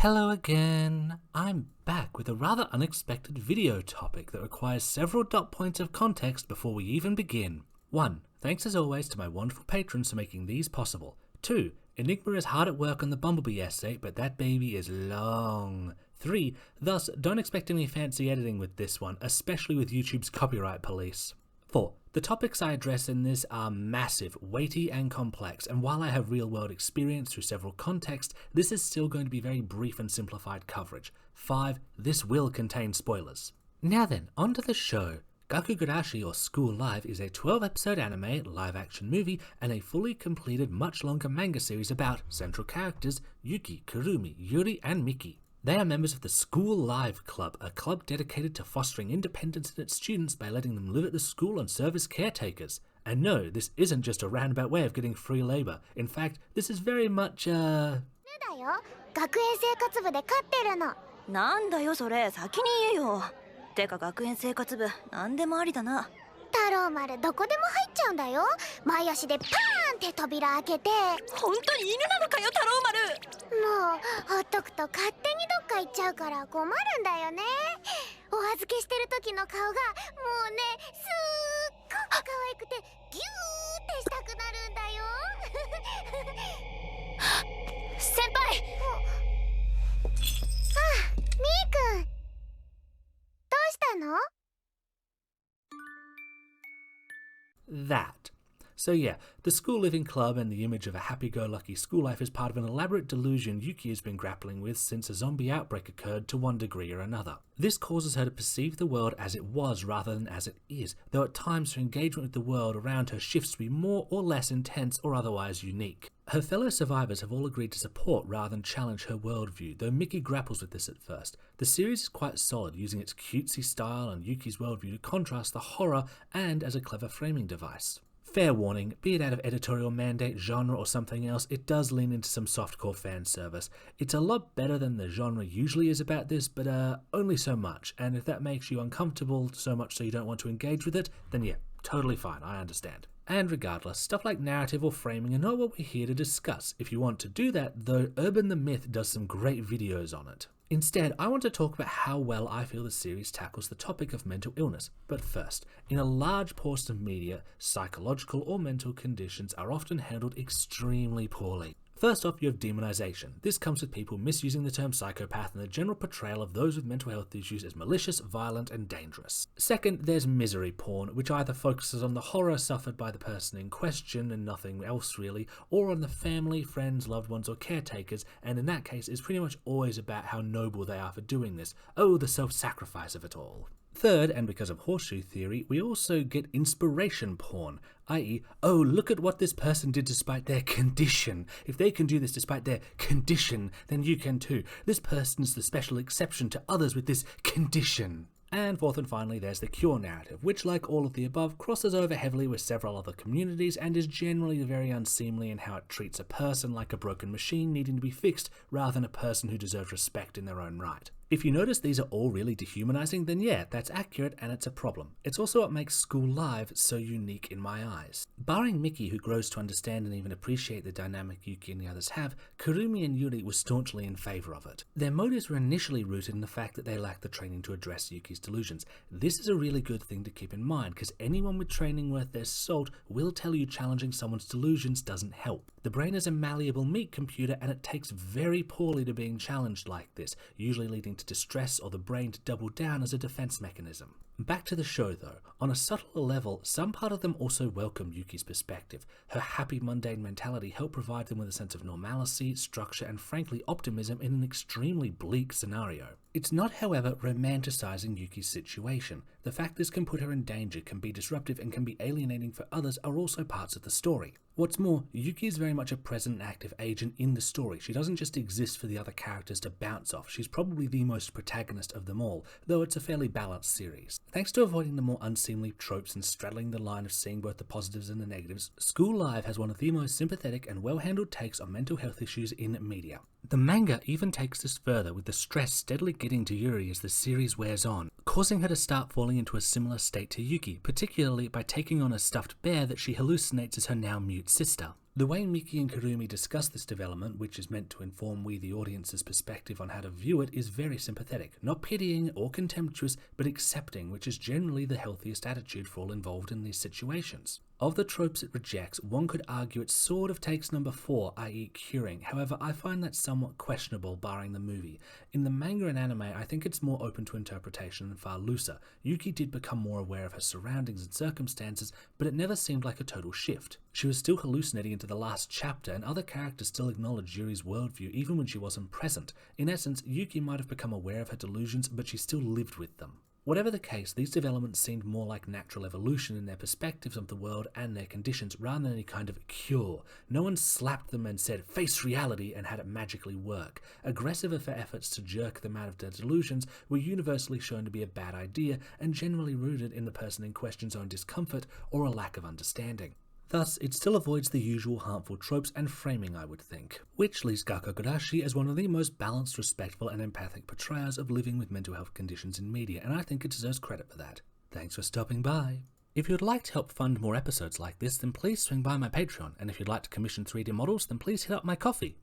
Hello again! I'm back with a rather unexpected video topic that requires several dot points of context before we even begin. 1. Thanks as always to my wonderful patrons for making these possible. 2. Enigma is hard at work on the Bumblebee essay, but that baby is long. 3. Thus, don't expect any fancy editing with this one, especially with YouTube's copyright police. 4. The topics I address in this are massive, weighty and complex, and while I have real-world experience through several contexts, this is still going to be very brief and simplified coverage. 5. This will contain spoilers. Now then, on to the show. Gakkou Gurashi, or School Live, is a 12-episode anime, live-action movie, and a fully completed, much longer manga series about central characters Yuki, Kurumi, Yuri, and Miki. They are members of the School Live Club, a club dedicated to fostering independence in its students by letting them live at the school and serve as caretakers. And no, this isn't just a roundabout way of getting free labour. In fact, this is very much学園生活部で飼ってるの。なんだよそれ、先に言えよ。てか学園生活部、なんでもありだな。太郎丸どこでも入っちゃうんだよ。前足でパーンって扉開けて。本当に犬なのかよ太郎丸。もうほっとくと勝手にどっか行っちゃうから困るんだよね。お預けしてる時の顔がもうねすっごく可愛くてギューってしたくなるんだよ。先輩。ああ、みーくん。どうしたのthat. So yeah, the school living club and the image of a happy-go-lucky school life is part of an elaborate delusion Yuki has been grappling with since a zombie outbreak occurred to one degree or another. This causes her to perceive the world as it was rather than as it is, though at times her engagement with the world around her shifts to be more or less intense or otherwise unique. Her fellow survivors have all agreed to support rather than challenge her worldview, though Miki grapples with this at first. The series is quite solid, using its cutesy style and Yuki's worldview to contrast the horror and as a clever framing device. Fair warning, be it out of editorial mandate, genre or something else, it does lean into some softcore fan service. It's a lot better than the genre usually is about this, but only so much, and if that makes you uncomfortable so much so you don't want to engage with it, then yeah, totally fine, I understand. And regardless, stuff like narrative or framing are not what we're here to discuss. If you want to do that, though, Urban the Myth does some great videos on it. Instead, I want to talk about how well I feel the series tackles the topic of mental illness. But first, in a large portion of media, psychological or mental conditions are often handled extremely poorly. First off, you have demonization. This comes with people misusing the term psychopath and the general portrayal of those with mental health issues as malicious, violent, and dangerous. Second, there's misery porn, which either focuses on the horror suffered by the person in question and nothing else really, or on the family, friends, loved ones, or caretakers, and in that case is pretty much always about how noble they are for doing this. Oh, the self-sacrifice of it all. Third, and because of horseshoe theory, we also get inspiration porn, i.e., oh, look at what this person did despite their condition. If they can do this despite their condition, then you can too. This person's the special exception to others with this condition. And fourth and finally, there's the cure narrative, which, like all of the above, crosses over heavily with several other communities and is generally very unseemly in how it treats a person like a broken machine needing to be fixed rather than a person who deserves respect in their own right. If you notice these are all really dehumanizing, then yeah, that's accurate and it's a problem. It's also what makes School Live so unique in my eyes. Barring Miki, who grows to understand and even appreciate the dynamic Yuki and the others have, Kurumi and Yuri were staunchly in favour of it. Their motives were initially rooted in the fact that they lacked the training to address Yuki's delusions. This is a really good thing to keep in mind, because anyone with training worth their salt will tell you challenging someone's delusions doesn't help. The brain is a malleable meat computer and it takes very poorly to being challenged like this, usually leading to distress or the brain to double down as a defense mechanism. Back to the show though, on a subtler level, some part of them also welcome Yuki's perspective. Her happy mundane mentality helped provide them with a sense of normalcy, structure and frankly optimism in an extremely bleak scenario. It's not, however, romanticising Yuki's situation. The fact this can put her in danger, can be disruptive and can be alienating for others are also parts of the story. What's more, Yuki is very much a present and active agent in the story. She doesn't just exist for the other characters to bounce off. She's probably the most protagonist of them all, though it's a fairly balanced series. Thanks to avoiding the more unseemly tropes and straddling the line of seeing both the positives and the negatives, School Live has one of the most sympathetic and well-handled takes on mental health issues in media. The manga even takes this further, with the stress steadily getting to Yuri as the series wears on, causing her to start falling into a similar state to Yuki, particularly by taking on a stuffed bear that she hallucinates as her now mute sister. The way Miki and Kurumi discuss this development, which is meant to inform we the audience's perspective on how to view it, is very sympathetic, not pitying or contemptuous, but accepting, which is generally the healthiest attitude for all involved in these situations. Of the tropes it rejects, one could argue it sort of takes number 4, i.e. curing. However, I find that somewhat questionable barring the movie. In the manga and anime, I think it's more open to interpretation and far looser. Yuki did become more aware of her surroundings and circumstances, but it never seemed like a total shift. She was still hallucinating into the last chapter, and other characters still acknowledged Yuri's worldview even when she wasn't present. In essence, Yuki might have become aware of her delusions, but she still lived with them. Whatever the case, these developments seemed more like natural evolution in their perspectives of the world and their conditions rather than any kind of cure. No one slapped them and said, "Face reality," and had it magically work. Aggressive efforts to jerk them out of their delusions were universally shown to be a bad idea and generally rooted in the person in question's own discomfort or a lack of understanding. Thus, it still avoids the usual harmful tropes and framing, I would think, which leaves Gakkou Gurashi as one of the most balanced, respectful and empathic portrayals of living with mental health conditions in media, and I think it deserves credit for that. Thanks for stopping by. If you'd like to help fund more episodes like this, then please swing by my Patreon, and if you'd like to commission 3D models, then please hit up my Ko-fi.